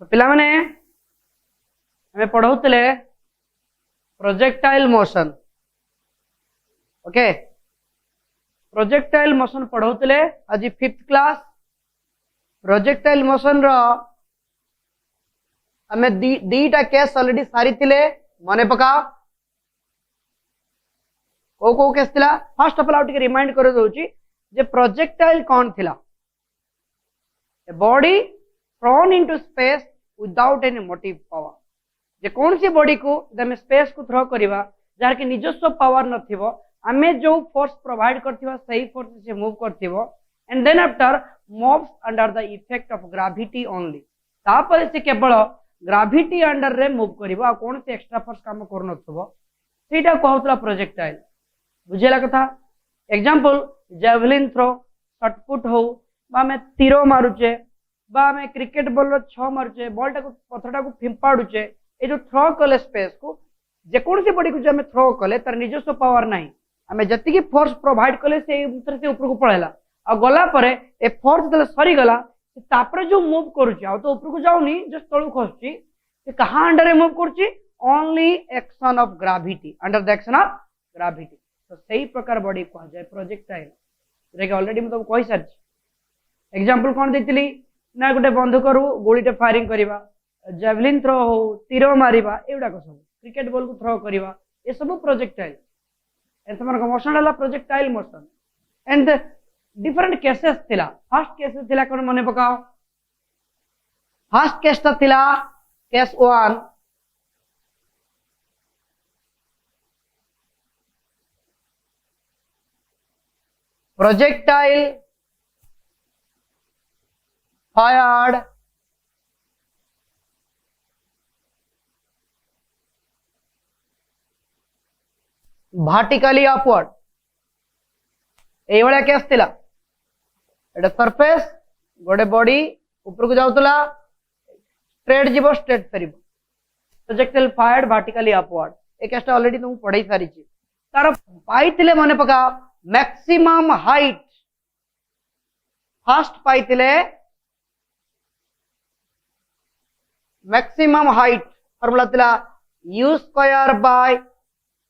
तो पिला माने हमें पढ़ाउतले projectile motion. Okay, projectile motion पढ़ाउतले आज 5th क्लास। प्रोजेक्टाइल मोशन रो हमें दीटा केस ऑलरेडी सारी थिले मने पकाओ। को केस थिला फर्स्ट ऑफ ऑल रिमाइंड कर दोची जे प्रोजेक्टाइल कौन थिला। A body thrown into space without any motive power. जे कौन सी बॉडी को जब स्पेस को थ्रो करवा जार की निजस्व पावर नथिबो आमे जो फोर्स प्रोवाइड करथिबा सही फोर्स से मूव करथिबो and then after moves under the effect of gravity only. तापर से केवल ग्रेविटी अंडर रे मूव करबो आ कौन से एक्स्ट्रा फोर्स काम कर नथबो सेटा कहउतला प्रोजेक्टाइल। बुझेला कथा। एग्जांपल जेवलिन थ्रो, शॉटपुट हो बा में तीर मारुचे बा में क्रिकेट बॉल रो 6 मारुचे, बॉल टाको पथरटा को फिंपाडुचे। ए जो थ्रो कले स्पेस को जे कौन सी बॉडी को जे हमें थ्रो कले तार निजस्व पावर नाही हमें जति की फोर्स प्रोवाइड कले से उतर से ऊपर को पळेला आ गला परे ए फोर्स तले सरी गला तापर जो मूव करूची आ तो ऊपर को जाउनी जस्ट तळु खसची से कहां अंडर रे मूव करची only action of gravity under the action of gravity. तो सही प्रकार बॉडी को जाय प्रोजेक्टाइल रे के ऑलरेडी मैं तो कहि सारची। एग्जांपल कोन देतिली ना गोटे बंदूक रु गोलीटे फायरिंग करिवा, जेवलिन थ्रो हो, तीर मारिबा, एउडा को सब क्रिकेट बॉल को थ्रो करिवा ए सब प्रोजेक्टाइल। एंड समर को मोशन हला projectile motion. And different cases थिला। फर्स्ट केसेस थिला कोन मने पकाओ। फर्स्ट केस ता थिला case 1 projectile fired vertically upward। एवळा केस थिला एटा सरफेस गोटे बॉडी ऊपर को जाउतला स्ट्रेट जीवो स्ट्रेट फेरिबो। प्रोजेक्टाइल फायर्ड वर्टिकली अपवर्ड ए केसटा ऑलरेडी तुम पढ़ाई सारी छी। तार पाइथिले मने पका मैक्सिमम हाइट। फर्स्ट पाइथिले मैक्सिमम हाइट फॉर्मूला थिला u square by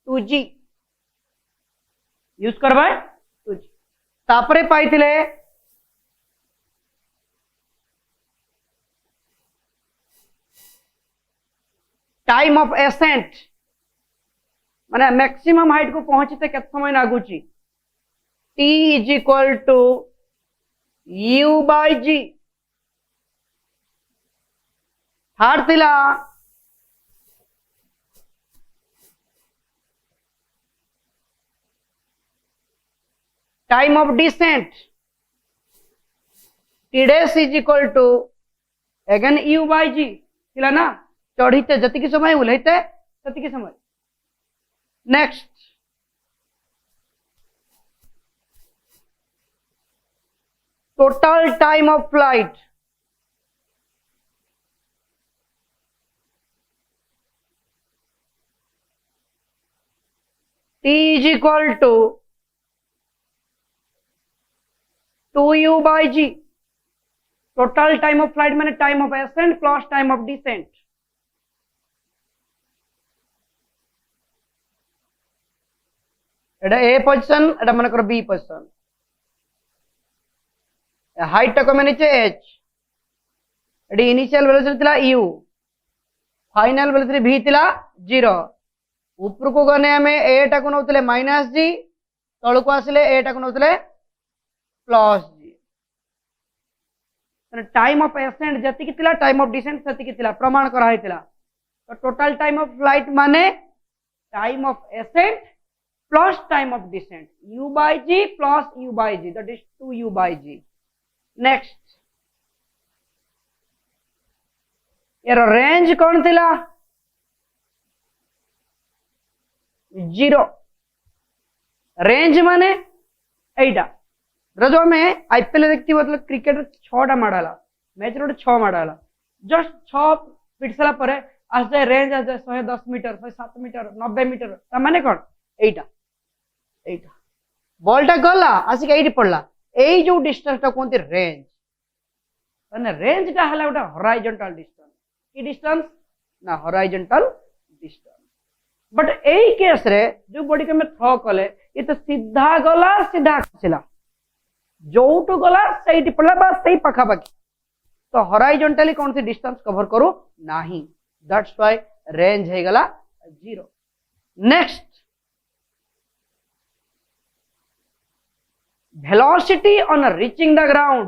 2g। u square by 2g तापरे पाइथिले टाइम ऑफ एसेंट माने मैक्सिमम हाइट को पहुंचते केत समय लागुची t is equal to u bye g। Third थिला time of descent t dash is equal to again u bye g थिला ना चढ़ीते जति समय उलैते तति समय। Next total time of flight t is equal to 2u by g। Total time of flight माने time of ascent plus time of descent. एटा ए पोजीशन एटा माने कर बी पोजीशन। हाइट टा को मानेचे h एडी इनिशियल वेलोसिटी थिला u final velocity v थिला 0। ऊपर को गने हमें ए टा को नउतले माइनस जी तळ को आसले ए टा को नउतले plus g. Time of ascent जति की थिला टाइम ऑफ डिसेंट सति की थिला प्रमाण करा हितला। तो टोटल टाइम ऑफ फ्लाइट माने time of ascent plus time of descent u bye g plus u bye g that is 2u by g। Next यार रेंज कौन थिला 0। रेंज माने एटा रजो में आईपीएल देखती मतलब क्रिकेट 6टा माडाला मैच रो 6 माडाला जस्ट 6 फिट सला परे आस जाए रेंज आस जाए 110 मीटर 107 मीटर 90 मीटर ता माने कोन एटा बॉलटा गला आसी के एटी पड़ला एई जो डिस्टेंस ता कोनती रेंज माने रेंज ता हला उटा हॉरिजॉन्टल डिस्टेंस की डिस्टेंस ना horizontal distance. But AE case रे जो बॉडी को मैं थ्रो कले ये तो सीधा गला सीधा खसिला जोटू गला सही पड़ला बस सही पाखा पाखी तो हॉरिजॉन्टली कौन सी डिस्टेंस कवर करू नाही दैट्स व्हाई रेंज है गला 0। Next velocity on reaching the ground।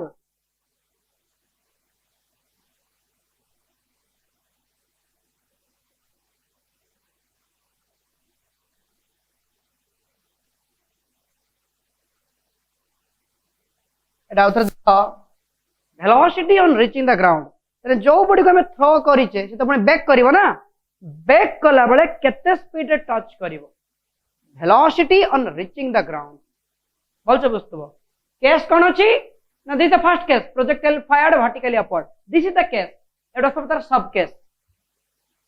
velocity on reaching the ground जो बॉडी को हमें थ्रो करिचे से तो पुणी बैक करिवो ना बैक कला बेले केते स्पीड रे टच करिवो velocity on reaching the ground बोलछो बुझतबो केस कोन अछि ना this the first case projectile fired vertically upward this is the case एटा सब तार सब केस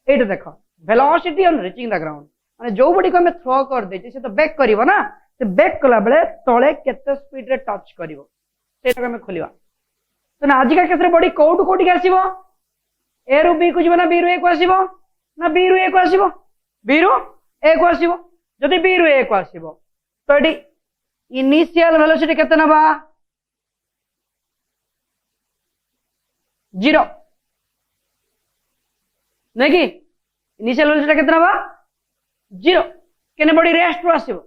एटा देखो velocity on reaching the ground माने जो बॉडी को हमें थ्रो कर देछि से तो बैक करिवो ना से बैक कला बेले तळे केते स्पीड रे टच करिवो सेटा हमें खोलिवा तो ना आजिका केस रे बॉडी कोटु कोटि के आसीबो ए रु बी को जीवना बी रु ए को आसीबो ना बी रु ए को आसीबो बी रु ए को आसीबो जदि बी रु ए को आसीबो तो एडी इनिशियल वेलोसिटी केते नबा 0 नहीं कि इनिशियल वेलोसिटी केते नबा 0 केने बॉडी रेस्ट रो आसीबो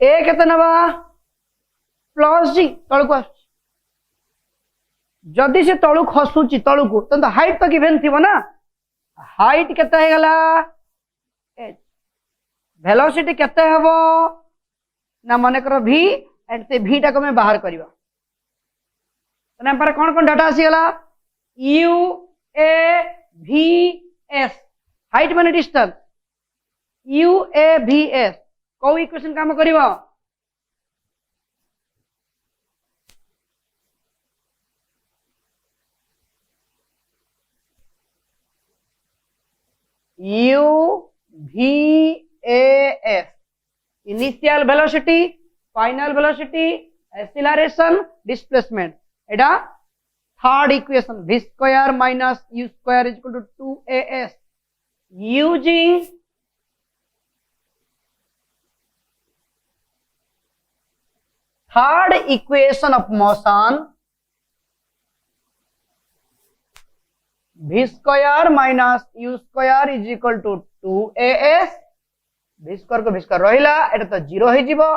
ए केते नबा प्लस जी तळको आसी जदि से तळु खसुची तळुको तो हाइट तो गिवन थिबो ना हाइट केते हे गला h वेलोसिटी केते हबो ना मन कर v एंड से v टा को मैं बाहर करबा तने पर कोन डाटा आसी गला u a v s height माने distance u a v s को इक्वेशन काम करबा u v a s initial velocity final velocity acceleration displacement Etah third equation v square minus u square is equal to 2as using third equation of motion v square minus u square is equal to 2as v square को v square रहिला एटा तो 0 हे जीवो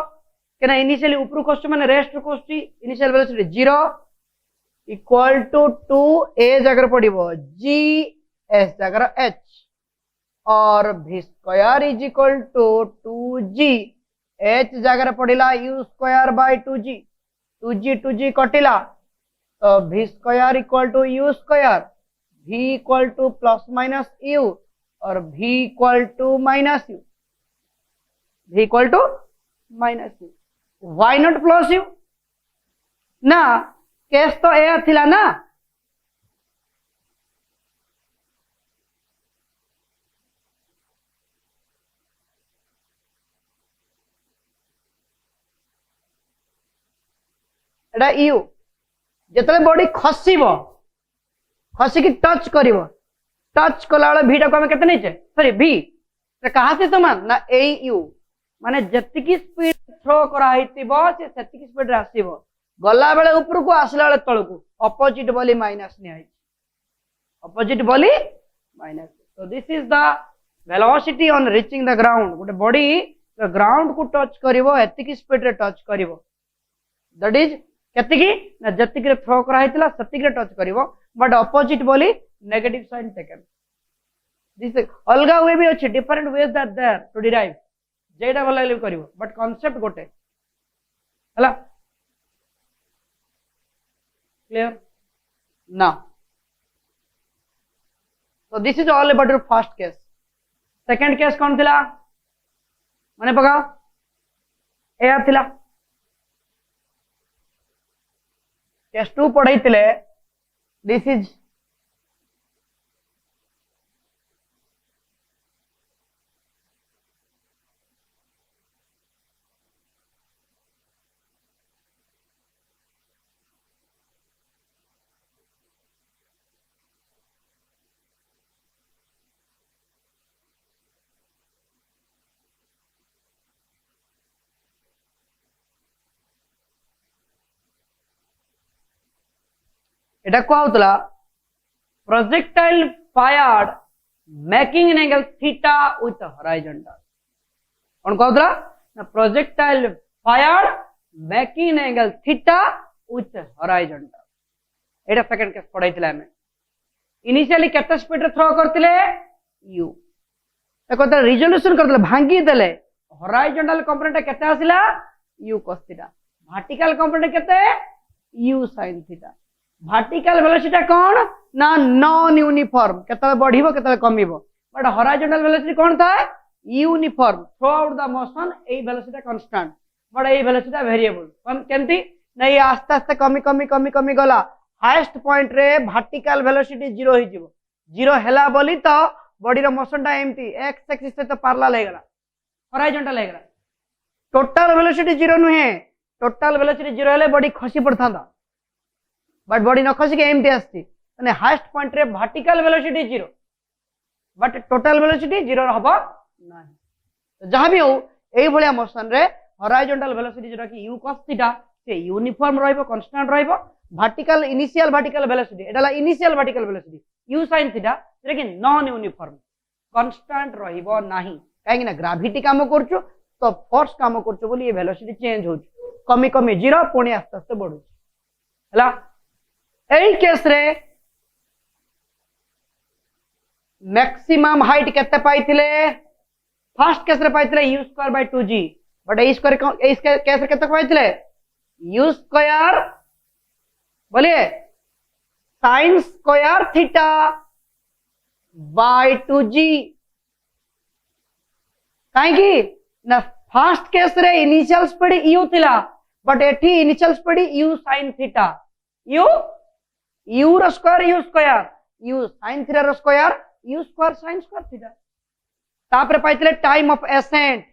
केना initially ऊपर कोस्ट माने rest कोस्ट initial velocity 0 equal to 2 a जगह पड़िबो g s जगह h और v square is equal to 2g h जगह पड़िला u square by 2g कटिला तो v square equal to u square v equal to plus minus u और v equal to minus u v equal to minus u why not plus u ना case तो ए थिला ना एटा you जतले body खसिबो खसी की touch करिवो touch कला वाला v टा को हम केते नैचे सॉरी v से कहा से समान ना ए यू माने जति की स्पीड थ्रो करा हितिबो से सेति की स्पीड रे आसीबो गला बेले ऊपर को आसला बेले तळ को अपोजिट बोली माइनस ने आई अपोजिट बोली minus so this is the velocity on reaching the ground गोटे बॉडी ग्राउंड को टच करिवो एति की स्पीड रे टच करिवो दैट इज केतिकी ना जतिकी रे थ्रो करा हितला सतिकी रे टच करिवो बट अपोजिट बोली नेगेटिव साइन टेकन दिस अलगा वे भी अछि different ways that there to derive जेटा भला लिव करिवो बट कांसेप्ट गोटे हला clear now so this is all about your first case second case कौन थिला माने पका ए थिला case 2 पढ़ाई थिले this is एटा को होतला projectile fired making an angle theta with horizontal कौन कहतला ना projectile fired making an angle theta with horizontal Etah second case पढ़ाइथिला हमें इनिशियली केते स्पीड रे थ्रो करथिले u देखो त रिजोल्यूशन करथिले भांगी देले हॉरिजॉन्टल कंपोनेंट केते आसिला u cos theta vertical component केते u sin theta vertical velocity कौन ना नॉन यूनिफॉर्म केते बढ़िबो केते कमिबो बट हॉरिजॉन्टल वेलोसिटी कौन था uniform through out the motion A velocity constant but A velocity variable कौन केमती नहीं आस्ते आस्ते कमी कमी कमी कमी गला हाईएस्ट पॉइंट रे वर्टिकल वेलोसिटी 0 हो जिवो 0 हैला बोली तो बॉडी रो मोशन टा एमती एक्स एक्सिस से तो पैरेलल हे गला हॉरिजॉन्टल हे गला टोटल वेलोसिटी 0 नुहे टोटल वेलोसिटी 0 हेले बॉडी खसी पड़थांदा बट बॉडी न खसी के एमती आस्ती माने हाईएस्ट पॉइंट रे vertical velocity 0 but total velocity 0 हबो नाही तो जहां भी हो एई भलिया मोशन रे हॉरिजॉन्टल वेलोसिटी जोटा कि u cos थीटा से यूनिफॉर्म रहइबो कांस्टेंट रहइबो वर्टिकल इनिशियल वर्टिकल वेलोसिटी एटाला initial vertical velocity u sin theta जेटा कि नॉन यूनिफॉर्म कांस्टेंट रहइबो नाही काहे कि ना ग्रेविटी काम करछु तो फोर्स काम करछु बोली ये वेलोसिटी चेंज हो कमी कमी 0 पुणी आस्ते आस्ते बढ़ु हला एई केस रे मैक्सिमम हाइट केते पाइथिले फर्स्ट केस रे पाइथिले u² 2g but A square A case रे केते पाइथिले u² बोलिए sin square theta by 2g काहे की ना फर्स्ट केस रे इनिशियल स्पीड u थिला बट एठी initial speed u sin theta u रो स्क्वायर u sin थीटा रो square u square sin square theta तापरे पाइथिले टाइम ऑफ एसेंट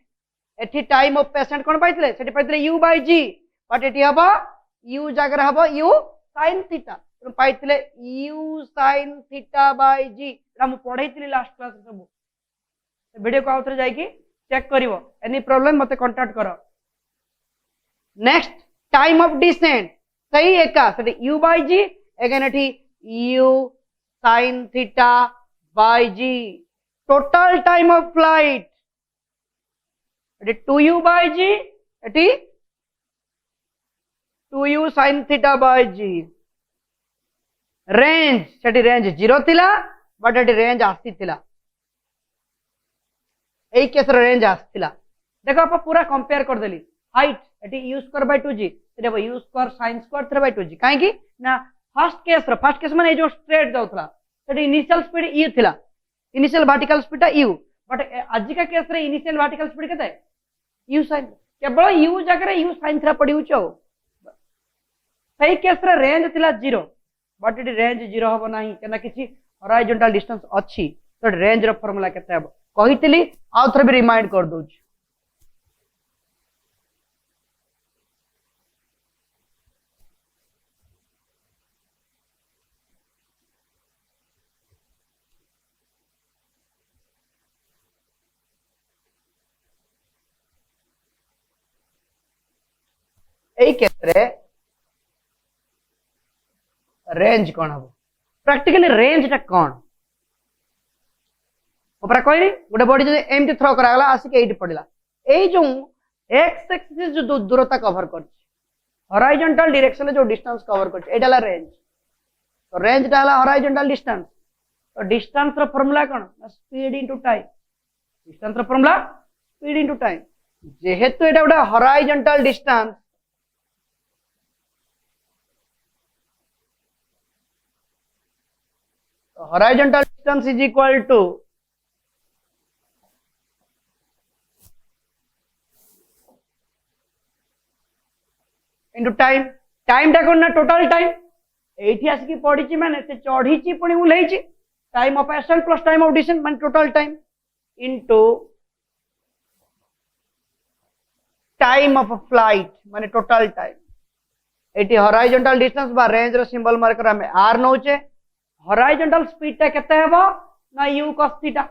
एठी टाइम ऑफ एसेंट कोन पाइथिले सेठी पाइथिले u बाय g बट एठी हबो u जागर हबो u sin थीटा पाइथिले u sin theta by g एटा मु पढाइथिली लास्ट क्लास सब वीडियो को आउथरे जाई की चेक करिवो एनी प्रॉब्लम मते कांटेक्ट करो नेक्स्ट टाइम ऑफ डिसेंट सही एका सेठी u बाय g अगेन एठी u sin theta by g total time of flight एठी 2u बाय g एठी 2u sin theta by g range Sethi range 0 थिला but एठी range आसी थिला एई केस रेंज आस्तिला देखो आप पूरा कंपेयर कर देली हाइट एटी u² बाय 2g सेठी अब u² sin square 3 bye 2g काहे की ना फर्स्ट केस माने जो स्ट्रेट जाउतला सेठी इनिशियल स्पीड u थिला initial vertical speed u but आज का केस रे इनिशियल वर्टिकल स्पीड केते u sin केवल u जगह रे u sin थीटा पड़ी उचो सही केस रे रेंज थिला 0 बट इट रेंज 0 हबो नाही केना किछि हॉरिजॉन्टल डिस्टेंस अछि तो रेंज रो फार्मूला केते हबो कहितली आ थरे भी रिमाइंड कर दउछ एई केत्रे रेंज कौन हम प्रैक्टिकली रेंज टा कौन ऊपर कहली गोटे बॉडी जदि एमती थ्रो करागला आसिक एठी पड़िला एई जो एक्स एक्सिस जो दूरता कवर करछि हॉरिजॉन्टल डायरेक्शन जो डिस्टेंस कवर करछि एटाला रेंज तो रेंज टाला हॉरिजॉन्टल डिस्टेंस तो डिस्टेंस रो फार्मूला कोन स्पीड इनटू टाइम डिस्टेंस रो फार्मूला स्पीड इनटू टाइम जेहेतु एटा गोटे horizontal distance horizontal distance is equal to into time time टा कोन ना टोटल टाइम एठी आसी पड़ी माने से चढ़ी पुणी उल्लैची time of ascent plus time of descent माने total time into time of flight माने टोटल टाइम एठी हॉरिजॉन्टल डिस्टेंस बा रेंज रो सिंबल मार्कर हमें आर नौचे हॉरिजॉन्टल स्पीड टा केते हेबो ना u cos थीटा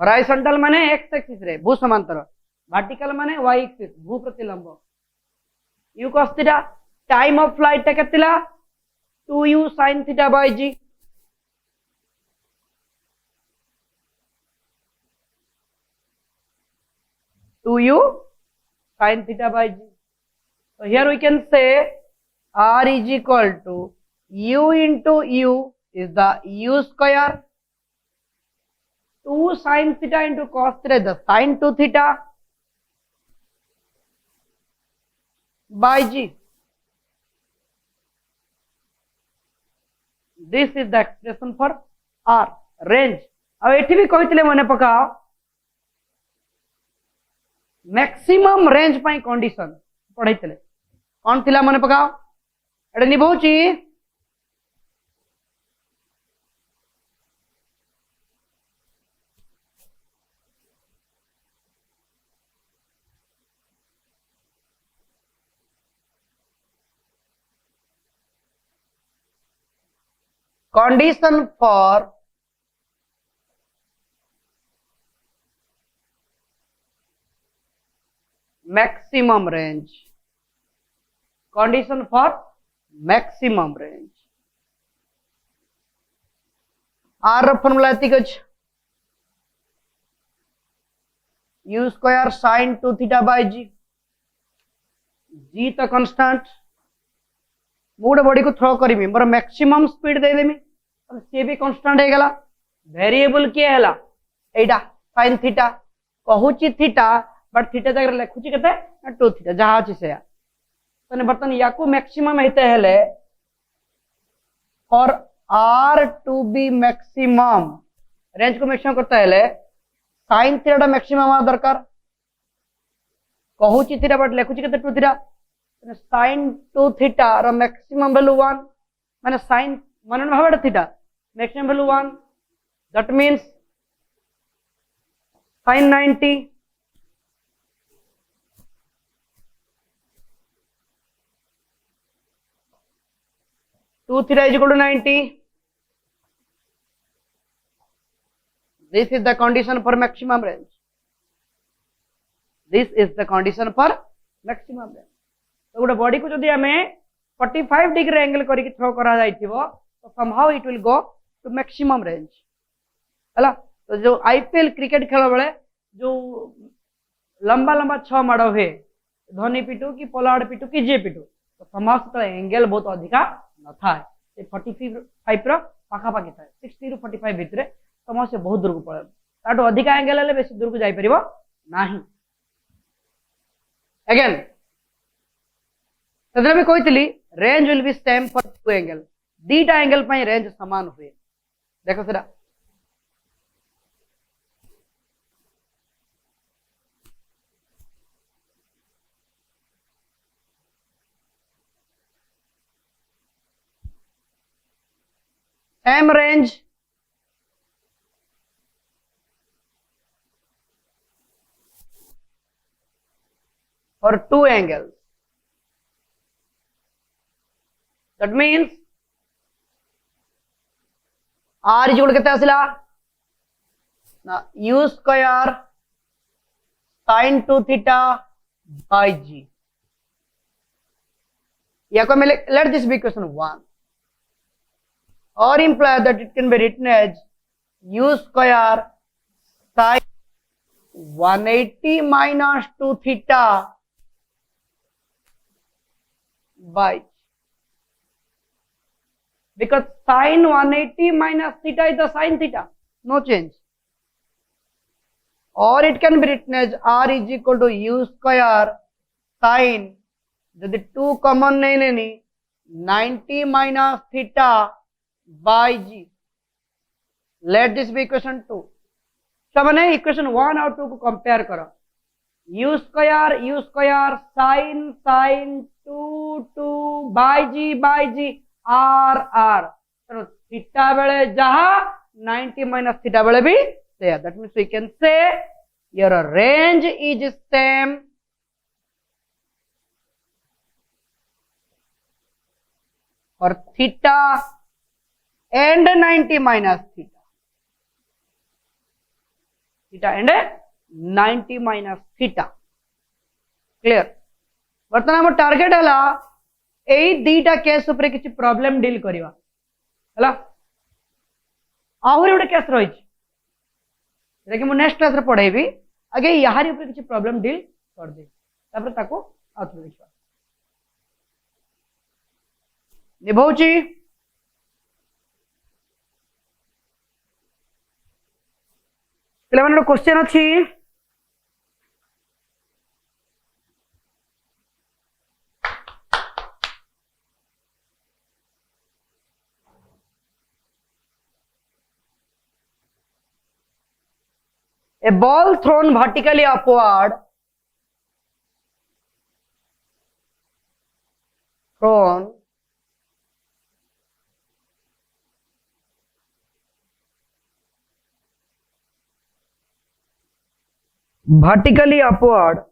हॉरिजॉन्टल माने x एक्सिस रे भू समांतर वर्टिकल माने y एक्सिस भू प्रतिलंब u cos theta time of flight टा केतिला 2u sin theta by g 2u sin theta by g. So here we can say r is equal to u into u is the u square, 2 sin theta into cos theta is the sin 2 theta by g. This is the expression for r range. अब एठी भी कहते मने पकाओ maximum range पाई condition पढ़ाई कौन थिला मने पकाओ एटा निभाउची condition for maximum range, condition for maximum range r formula एतिक अछि u square sin 2 theta by g, g तो कांस्टेंट मोटे बॉडी को थ्रो करमी मोर मैक्सिमम स्पीड दे देमी सी भी कांस्टेंट हे गला वेरिएबल के हला एटा sin थीटा कहूची थीटा बट थीटा जगह लिखुची केते 2 थीटा जहा अछि से तने बर्तन याकू मैक्सिमम हेते हेले और r to be maximum range को मैक्सिमम करता हेले sin थीटा मैक्सिमम आ दरकार कहूची थीटा बट लिखुची केते 2 थीटा sin 2 थीटा रो मैक्सिमम वैल्यू 1 माने sin मनन भाबे theta maximum value 1 that means sin 90 2 theta is equal to 90. This is the condition for maximum range. This is the condition for maximum range. तो गोटे body को जदि आमे 45 degree angle करिक थ्रो करा जाइथिबो तो somehow it will go to maximum range. हला तो जो आईपीएल क्रिकेट खेल बेले जो लंबा लंबा 6 माड़ हुए धोनी पिटू कि पोलार्ड पिटू कि जे पिटू तो समस्त एंगल बहुत अधिका न था 45 रो पाखा पाखी था 60 रो 45 भितरे समस्त बहुत दूर को पड़े ताटो अधिका एंगल ले बेसी दूर को जाई परिबो नाही अगेन तदरे में कहतली range will be same for two angle दीटा एंगल पई रेंज समान हुए देखो सेरा same range for two angles. That means r is equal to कितना आसिला ना u square sin 2 theta by g. या को मैं let this be equation 1 or imply that it can be written as u square sin 180 minus 2 theta by because sin 180 minus theta is the sin theta no change or it can be written as r is equal to u square sin यदि 2 common नहीं लेनी 90 minus theta by g let this be equation 2 सब ने equation 1 और 2 को compare करो u square sin 2 by g r तो theta बेले जहा 90 minus थीटा बेले भी there that means we can say your range is same for theta and 90 minus theta and 90 minus theta clear बर्तमान हम टार्गेट है यही दीटा केस उपर किसी प्रॉब्लम डील करवा है आहरी गोटे केस रही नेक्स्ट क्लास रे पढ़ेबी आगे यारी ऊपर किसी प्रॉब्लम डील कर दे तापर ताको आउथरे देखा निभाउची पिला माने क्वेश्चन अछि a ball thrown vertically upward thrown vertically upward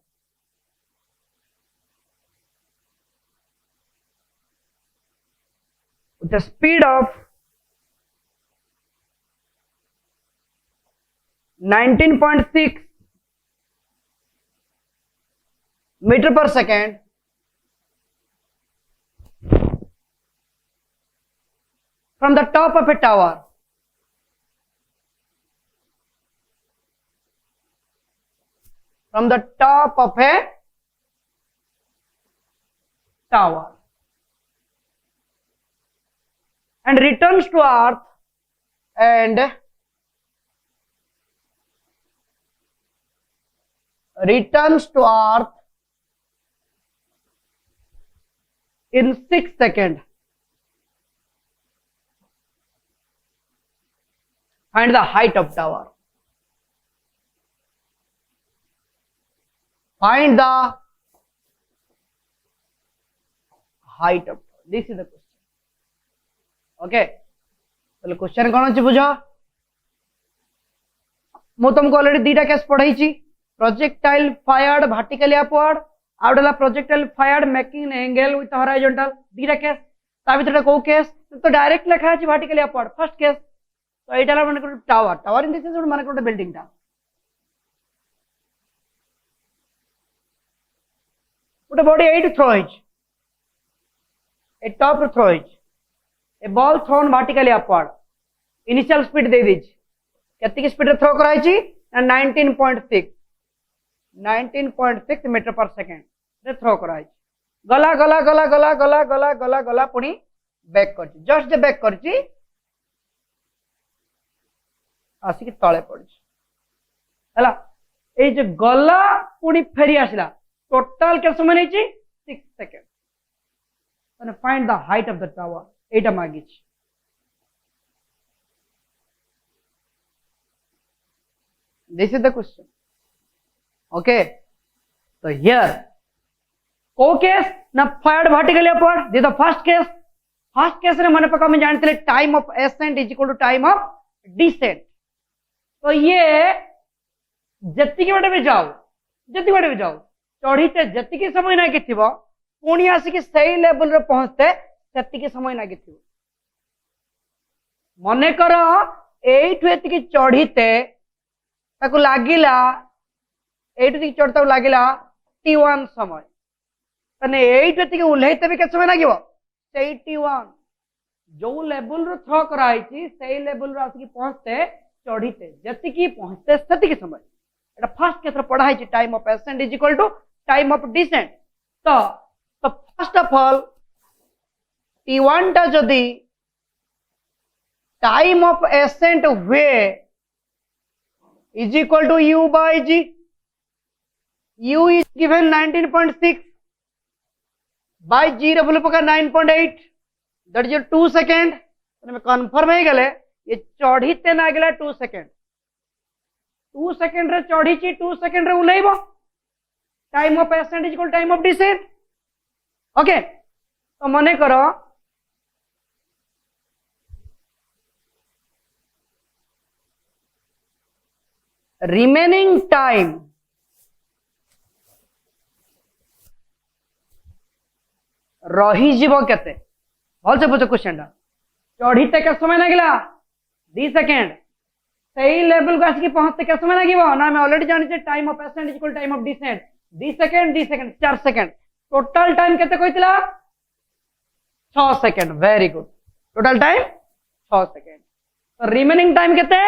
with a speed of 19.6 meter per second from the top of a tower. From the top of a tower and returns to earth and in 6 seconds. Find the height of tower. Find the height of tower. This is the question. Okay. तो question कौन अच्छे बुझा मु तुमको already दीटा case पढ़ाई projectile fired vertically upward आउटला projectile fired making angle with horizontal दीटा केस ता भीतर को केस तो डायरेक्ट लिखा अछि वर्टिकली अपवर्ड फर्स्ट केस तो एटाला माने को tower tower in this is माने को बिल्डिंग टा गोटे बॉडी एट थ्रो हिच ए टॉप थ्रो हिच a ball thrown vertically upward initial speed दे दीज केतिक स्पीड रे थ्रो कराई छी 19.6 मीटर पर सेकेंड रे थ्रो कराई गला गला गला गला गला गला गला गला पुनी बैक कर जस्ट जे बैक कर आसिक तले पड़ है ये जो गला पुनी फेरी आसला टोटल के समय नहीं 6 सेकेंड मैंने find the height of the tower एटा मागी this is the question okay तो हियर को केस ना fired vertically upward this the first case रे माने पका में जानते time of ascent is equal to time of descent तो ये जत्ती बाटे भी जाओ चढ़ीते जत्ती समय ना कि पुणी आसिक सही लेवल रे पहुंचते सेतिकी समय ना कि मने कर एठु एतिकी चढ़ीते ताको लागिला एठु एतिकी चढ़ता लागिला T1 समय तने एठु एतिकी उल्हेते भी के समय लागिवो सेई T1 जो लेवल रो थ्रो कराई छी सेई लेवल रो आसिक पहुंचते चढ़ीते जतिकी पहुंचते सेतिकी समय एटा फर्स्ट केस रे पढ़ाई छी time of ascent is equal to time of descent तो फर्स्ट ऑफ ऑल T1 टा जदी टाइम ऑफ एसेंट हुए is equal to u by g. U is given 19.6 by g रे बोले पका 9.8 that is your 2 second मैं confirm है गले ये चढ़ीते ना गला 2 सेकंड रे चढ़ी छी 2 सेकंड रे उलेइबो time of ascent is equal time of descent okay तो मने करो remaining time रही जीव केते भल से पूछो क्वेश्चन चढ़ीते के समय लगिला 2 सेकंड सही लेवल को आसिक पहुंचते के समय लगिवो ना मैं ऑलरेडी जानि time of ascent is equal time of descent 2 second 4 second total time केते कहितला 6 second very good total time 6 second तो रिमेनिंग टाइम केते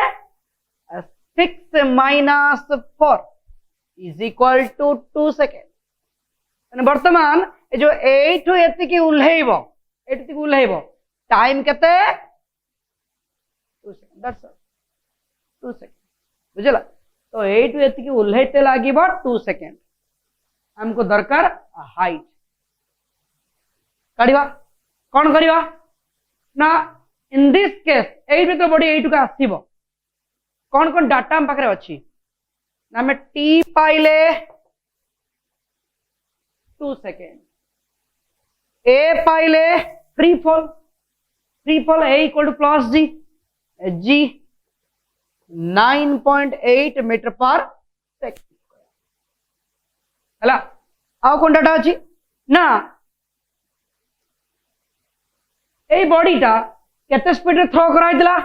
6 minus 4 is equal to 2 second वर्तमान ए जो एठु एतिकी उल्हेइबो एतिकी उल्हेइबो टाइम केते 2 सेकंड दैट्स ऑल 2 सेकंड बुझला तो एठु एतिकी उल्हेते लागिबो 2 सेकंड हमको दरकार हाइट काढिबा कोन करिबा ना इन दिस केस एई भीतर बॉडी एठु का आसीबो कोन कोन डाटा हम पाखरे अछि ना में टी पाइले 2 सेकंड ए पाइले free fall a equal to plus g 9.8 meter per second हला आउ कोन डाटा अछि ना ए बॉडीटा केते स्पीड रे थ्रो कराइतला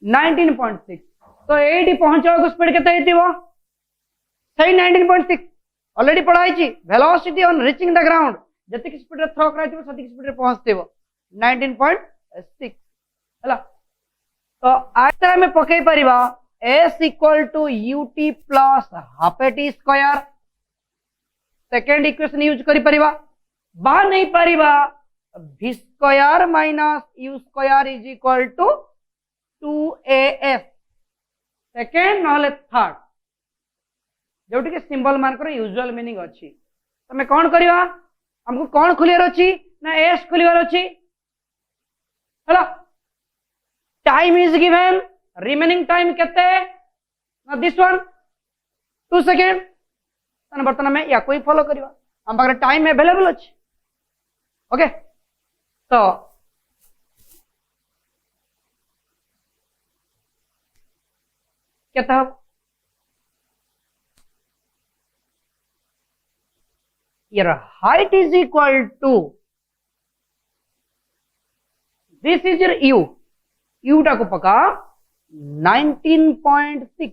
19.6 तो एडी पहुंचवा को स्पीड केते हेतिबो सही 19.6 ऑलरेडी पढ़ाई छी velocity on reaching the ground जति की स्पीड रे थ्रो कराइतिबो सति स्पीड रे पहुंचतिबो 19.6 हला तो आयतरा में पकई परिबा s equal to ut plus half a t square second equation use करि परिबा बा नहीं परिबा v square minus u square is equal to 2as second नहले थर्ड जोटी के सिंबल मान कर यूजुअल मीनिंग अछि तमे कोन करिवा हमको कोन खुलियर अछि ना s खुलियर अछि हला time is given remaining time केते ना दिस वन 2 सेकंड तने बर्तन में या कोई फॉलो करिवा हम पाखरे टाइम अवेलेबल अछि ओके तो केता your height is equal to this is your u टा को पका 19.6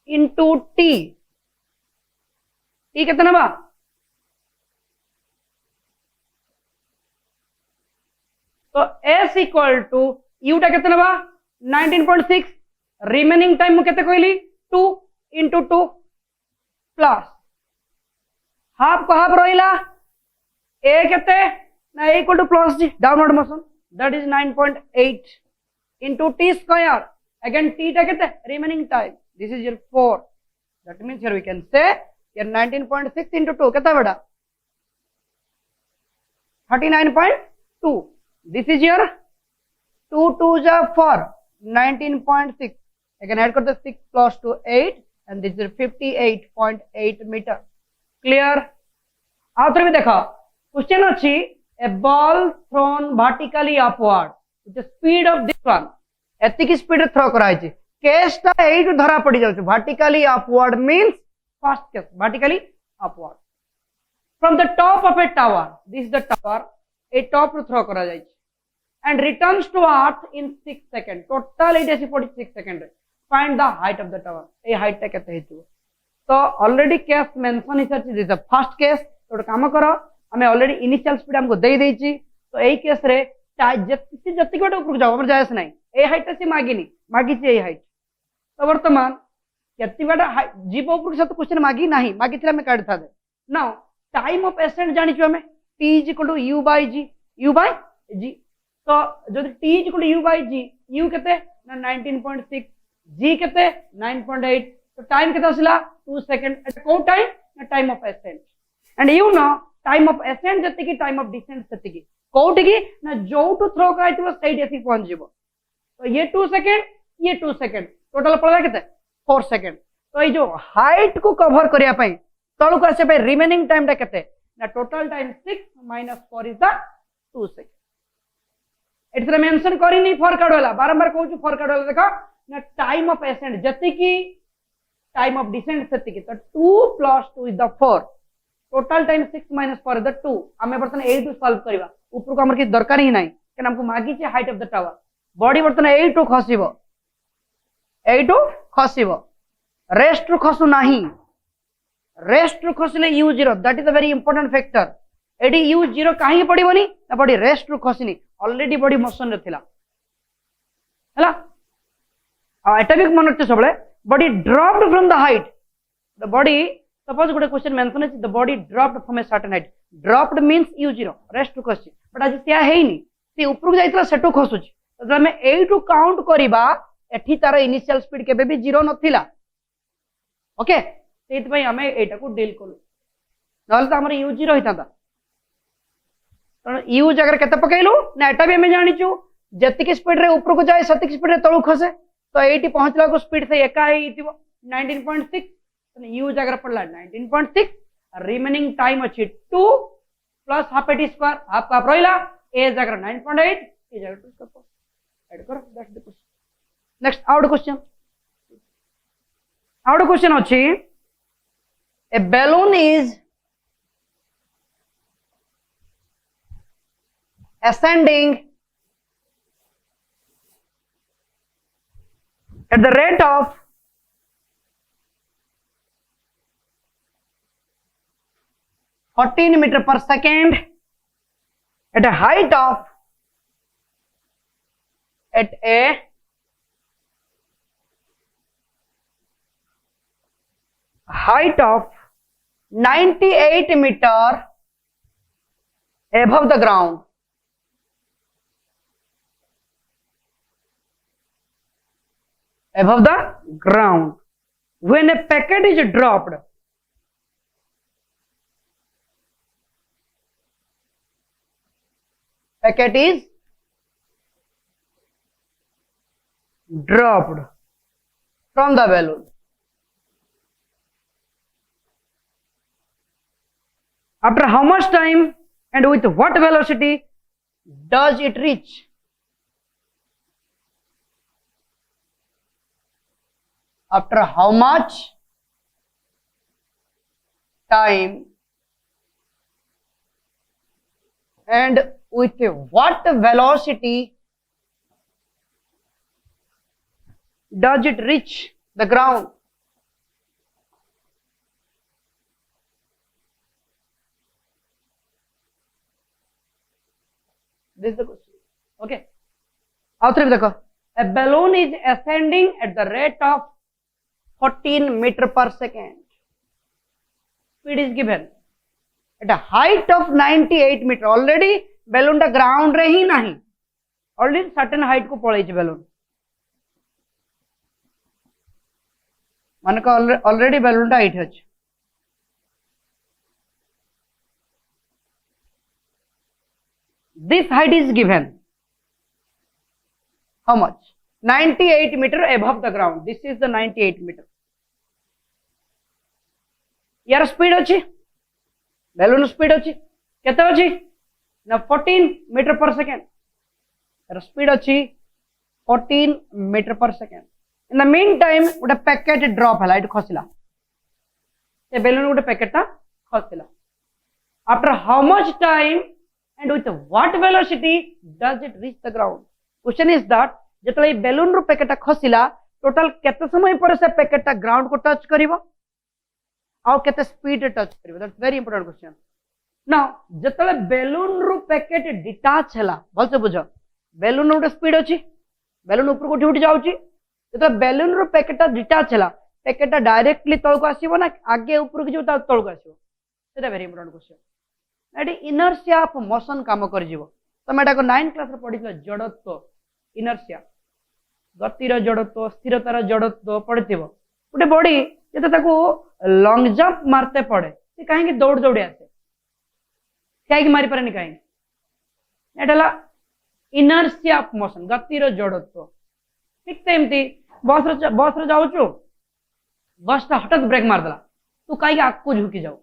into t कितना बा तो s इक्वल टू u टा कितना बा 19.6 रिमेनिंग टाइम केते कहली 2 into 2 प्लस हाफ को हाफ रहिला a केते ना a equal to plus g downward motion that is 9.8 into t square again t टा केते remaining time this is your 4 that means here we can say your 19.6 into 2 केता बड़ा 39.2 this is your 2 2 जा 4 19.6 again add कर दे 6 plus 2 8 and this is 58.8 meter clear आउथरे भी देखो question अछि a ball thrown vertically upward with the speed of this one एतिकी speed throw कराइ छी केसटा एइटु धरा पड़ी जाउ vertically upward means first case vertically upward from the top of a tower this is the tower a top to throw करा जाय and returns to earth in 6 seconds total it is 46 seconds find the height of the tower A height टा केते हेतु तो already case mention हिसाब से this first case तो काम करो हमें ऑलरेडी इनिशियल स्पीड हमको दे देछि तो एई केस रे जति जति गोटे ऊपर जाओ हमर जायस नहीं ए हाइट से मागिनी मागी छी ए हाइट तो वर्तमान जति गोटे जीव ऊपर से तो क्वेश्चन मागी नहीं मागी थिला में काढ था दे नाउ टाइम ऑफ एसेंट जानि छु हमें t = u by g तो जदि t = u by g u केते ना 19.6 g केते 9.8 तो टाइम केते आसिला 2 सेकंड एट को टाइम ना time of ascent and you know time of ascent जति की टाइम ऑफ डिसेंट जति की कोठी की ना जो टू थ्रो कराइतबो सही डेसी पहुंच जेबो तो ये 2 सेकंड ये 2 सेकंड टोटल पड़ला केते 4 सेकंड तो ये जो हाइट को कवर करिया पई तळु को आसे पई रिमेनिंग टाइम टा केते ना total time 6 - 4 is the 2 second एतरे मेंशन करी नहीं फॉर कार्ड वाला बारंबार कहू फॉर कार्ड वाला देखो ना टाइम ऑफ एसेंट जति की टाइम ऑफ डिसेंट जति की तो 2 + 2 is the 4 total time 6 - 4 is the 2 हमें बर्तन 8 सॉल्व करबा ऊपर को हमर की दरकार ही नहीं कि हमको मागी छै height of the tower body बर्तन 8 खसिबो 8 खसिबो रेस्ट रु खसु नाही, रेस्ट रु खसले u zero, that is the very important factor. एडी यू जीरो कहीं पड़ोनी ना बॉडी रेस्ट रु खसनी, ऑलरेडी बॉडी मोशन रे थिला हैला। एटा भी मन रखते सब body dropped from the height, the body suppose गोटे क्वेश्चन मेंशन है the body dropped from a certain height, dropped means you zero rest रु खसची, बट आज सिया हेनी से ऊपर जाइतला सेटू खसुची, तो हमें एटू काउंट करबा एठी तार इनिशियल स्पीड केबे भी जीरो नथिला। ओके सेति पई हमें एटा को डील करू, नहले तो हमर यू जीरो हितांता, कारण यू जगह केते पकेलु ना एटा भी हमें जानिचु जतिक स्पीड रे ऊपर को जाए सतिक स्पीड रे तळु खसे, तो एटी पहुंचला को स्पीड से एका हेइतिबो 19.6, यू जगह पड़ला 19.6, रिमेनिंग टाइम अछि 2 plus half eighty square, half का रहिला ए जगह 9.8, ए जगह 2 स्क्वायर ऐड करो, that's the question. Next out question अछि ए balloon is ascending at the rate of 14 meter per second at a height of 98 meter above the ground. Above the ground. When a packet is dropped, packet is dropped from the balloon. After how much time and with what velocity does it reach? After how much time and with what velocity does it reach the ground? This is the question. Okay. Author देखो, a balloon is ascending at the rate of 14 meter per second. Speed is given at a height of 98 meter. Already balloon टा ground रे ही नहीं, already certain height को पड़े चे balloon. मान का already balloon टा height है. This height is given. How much? 98 meter above the ground. This is the 98 meter. यार स्पीड अच्छी, बैलून स्पीड अच्छी, केते अच्छी ना 14 मीटर पर सेकेंड, यार स्पीड अच्छी 14 मीटर पर second. In the mean time गोटे पैकेट ड्रॉप है, एट खसला से बैलून गोटे पैकेट ता खसला। After how much time and with what velocity does it reach the ground? Question is that जतले बैलून रो पैकेट खसिला टोटल केते समय पर से पैकेट ग्राउंड को टच करिवो आउ केते स्पीड टच करिवो? That's very important question. Now जतले बैलून रो पैकेट डिटाच हला, भल से बुझो, बैलून रो स्पीड अछि, बैलून ऊपर को उठी जाउची, जतले बैलून रो पैकेट डिटाच हला, पैकेट डायरेक्टली तळ को आसीबो ना आगे ऊपर को जो तळ को आसीबो? सेटा very important question. Eighty inertia of motion काम कर जीवो। तमे एटा को 9th क्लास रे पढितलो, जड़त्व, इनर्शिया, गतिर जड़त्व, स्थिरतार जड़त्व पढिथिबो। गोटे बॉडी जते ताको लॉन्ग जंप मारते पड़े से काहे दौड़ दौड़ी आसे, काहे मारी पारेनी काहे? एटाला इनर्शिया ऑफ मोशन, गतिर जड़त्व। ठीक सेमती बस रे जाउछु, बस ता हठात ब्रेक मार देला, तू काहे आकु झुकी जाऊ,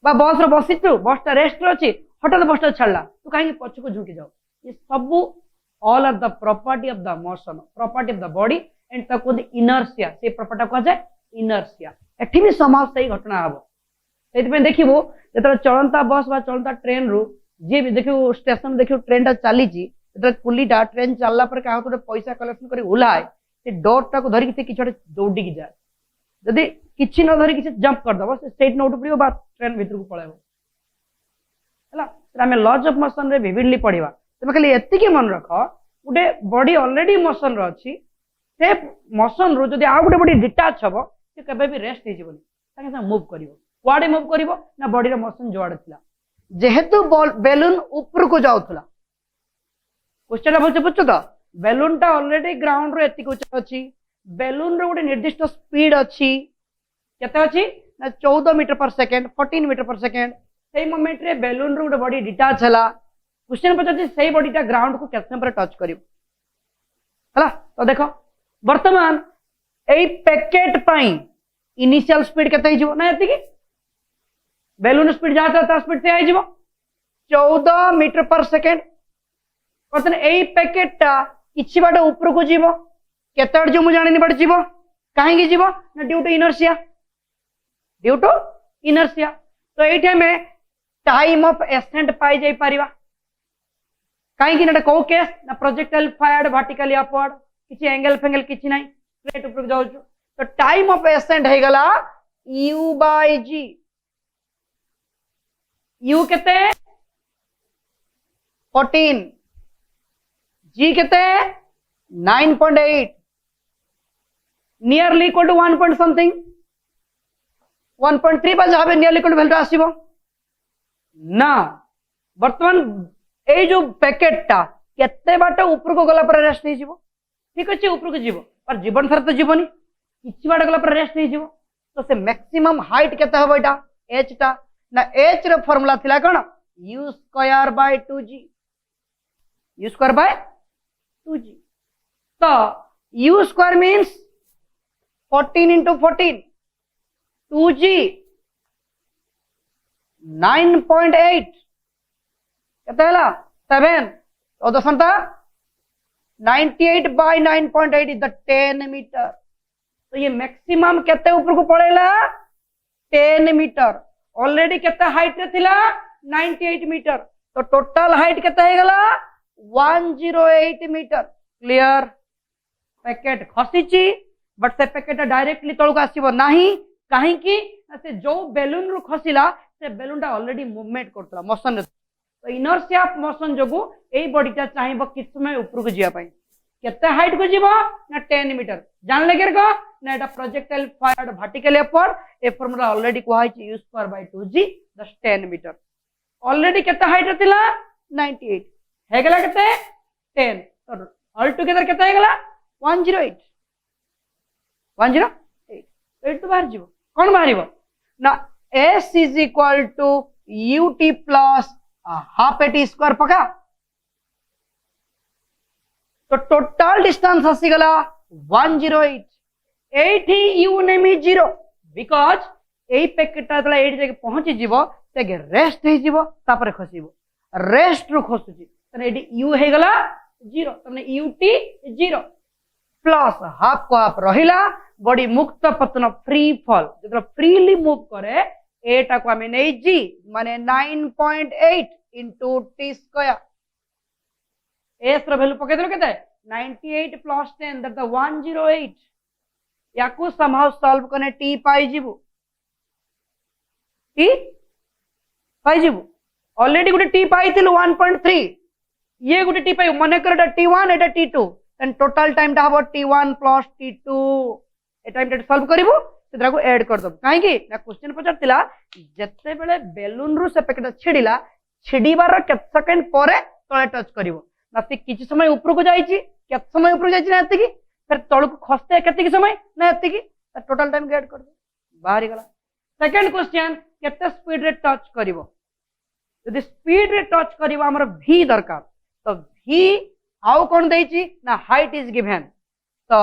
बा बस रे बसितु, बस ता रेस्ट रे अछि, हठात बस ता छाड़ला, तू काहे पछ को झुकी जाऊ? ये सब all are the property of the motion, property of the body and ताको द इनर्शिया, से प्रॉपर्टी को जाय इनर्शिया। एठी भी समाज सही घटना हबो। सेति पे देखिबो जेतरा चलंता बस बा चलंता ट्रेन रु जे भी देखियो स्टेशन देखियो ट्रेन ता चाली छी, जेतरा पुलीटा ट्रेन चलला पर का होतो पैसा कलेक्शन करी उलाय, से डोर टा को धरि के किछटे दौड़ी की जाय, जदि किछि न धरि किछि जंप कर दबो से स्ट्रेट नोट पड़ियो बा ट्रेन भीतर को पळेबो हला आमे लॉज ऑफ मोशन रे विभिन्नली पढिबा तमे खाली एति के मन रख गुटे बॉडी ऑलरेडी मोशन रो अछि से मोशन रो जदि आ गुटे बॉडी डिटैच हबो से केबे भी रेस्ट हे जीवनी ताके सा मूव करिवो कुआडे मूव करिवो ना बॉडी रो मोशन जोआडे थिला जेहेतु बेलून ऊपर को जाउथला क्वेश्चन बोलछे बुझछो तो बेलून टा ऑलरेडी ग्राउंड रो एति को अछि बेलून रो गुटे निर्दिष्ट स्पीड अछि केते अछि ना 14 metre per second 14 metre per second सेही मोमेंट रे बेलून रो गुटे बॉडी डिटैच हला क्वेश्चन पछे सेही बॉडी टा ग्राउंड को केते पर टच करिवो हला तो देखो वर्तमान एई पैकेट पाई इनिशियल स्पीड केते हिजो ना एति की बेलून स्पीड जाता ता स्पीड से आइजो 14 मीटर पर सेकंड वर्तमान एई पैकेट टा किछि बाटे ऊपर को जीवो केते बाटे जो मु जानि बाटे जीवो काहे की जीवो ना ड्यू टू इनर्शिया तो एठी में टाइम ऑफ एसेंट पाई जाई परिबा काहे की ना को केस ना प्रोजेक्टाइल फायर्ड वर्टिकली अपवर्ड किछि एंगल फेंगल किछि नाही स्ट्रेट ऊपर जाउ तो टाइम ऑफ एसेंट हे गला u बाय g u केते 14 g केते 9.8 nearly equal to 1 point something 1.3 पर जाबे नियरली इक्वल टू वैल्यू आसीबो ना वर्तमान ए जो पैकेट टा केते बाटे ऊपर को गला पर रेस्ट नै जीवो ठीक अछि ऊपर को जीवो पर जीवन थर तो जीवनी किछि बाटे गला पर रेस्ट नै जीवो तो से मैक्सिमम हाइट केते हबो एटा h टा ना h रे फार्मूला थिला कोन u square by 2g u square by 2g तो u square means 14 into 14 2g 9.8 केते हला 7 तो दसंता 98 by 9.8 इज द 10 मीटर तो ये मैक्सिमम केते ऊपर को पड़ेला 10 मीटर ऑलरेडी केते हाइट रे थिला 98 मीटर तो टोटल हाइट केते हे गला 108 मीटर क्लियर पैकेट खसीची बट से पैकेट डायरेक्टली तळको आसीबो नाही काहे की से जो बेलून रु खसिला से बेलून टा ऑलरेडी मूवमेंट करतला मोशन तो इनर्शिया ऑफ मोशन जोगु एई बॉडीटा चाहिबो किछ समय ऊपर को जिया पई केते हाइट को जीवो ना 10 मीटर जान ले केर को ना एटा प्रोजेक्टाइल फायर्ड वर्टिकली अपवर्ड ए फार्मूला ऑलरेडी को हाई u square by 2g that's 10 meter already केते हाइट थिला 98 हे गेला केते 10 तो ऑल टुगेदर केते हे गेला 108 तो एटू बाहर जीवो कोन बाहरिबो ना s is equal to ut plus half at square पका तो टोटल डिस्टेंस आसी गला 108 एठी u Nemi 0 because AE packet तला एठी जके पहुंची जीवो तेगे रेस्ट हे जीवो तापर खसीबो रेस्ट रु खसुची तने एठी u हे गला 0 तने ut 0 प्लस हाफ को हाफ रहिला बॉडी मुक्त पतन फ्री फॉल जतरा फ्रीली मूव करे एटा को हमें नै g माने 9.8 into t स्क्वायर s रो वैल्यू पके देलो केते 98 plus 10 that the 108 याकू somehow solve कने t पाई जीवो t पाई जीवो ऑलरेडी गुटे t पाई थिलु 1.3 ये गुटे t पाई मने कर एटा t1 Etah t2 and total time टा हबो t1 plus t2 ए टाइम टा सॉल्व करिवो सेद्रा को ऐड कर दब काहे की ना क्वेश्चन पचारतिला जत्ते बेले बेलून रु से पैकेट छिडिला छिडीबार केत सेकंड परे तळे टच करिवो ना से किछि समय ऊपर को जाईची केत समय ऊपर जाईची ना एते की फिर तळ को खसते केते की समय ना एते की टोटल टाइम ऐड कर दो बाहर गला सेकंड क्वेश्चन केते स्पीड रे टच करिवो यदि स्पीड रे टच करिवो हमर v दरकार तो v आउ कोन देईची ना हाइट इज गिवन तो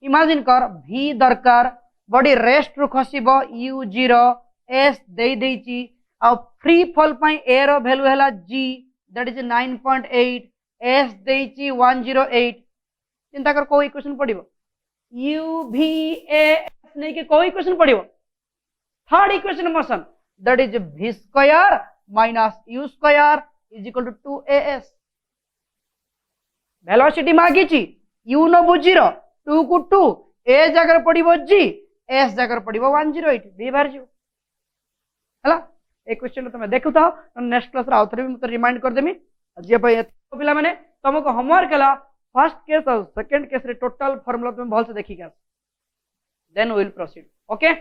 इमेजिन कर v दरकार बॉडी रेस्ट रु खसिबो u0 s देई देईची आ फ्री फॉल पई a रो वैल्यू हैला g दैट इज 9.8 s देईची 108 चिंता कर कोई इक्वेशन पडिबो u v a s नै के कोई इक्वेशन पडिबो third equation motion that is v square minus u square is equal to 2as velocity मागीची u नो बुझिरो 2 को 2 a जगह पडिबो g एस जगह पड़ो 108 बी बाहर जीव है ये क्वेश्चन तुम देखु था नेक्स्ट क्लास आउ थे भी रिमाइंड करदेमी जी पिला माने तुमको होमवर्क है फर्स्ट केस और सेकंड केस रे टोटल फॉर्मूला तुम भल से देखिक देन विल प्रोसीड ओके।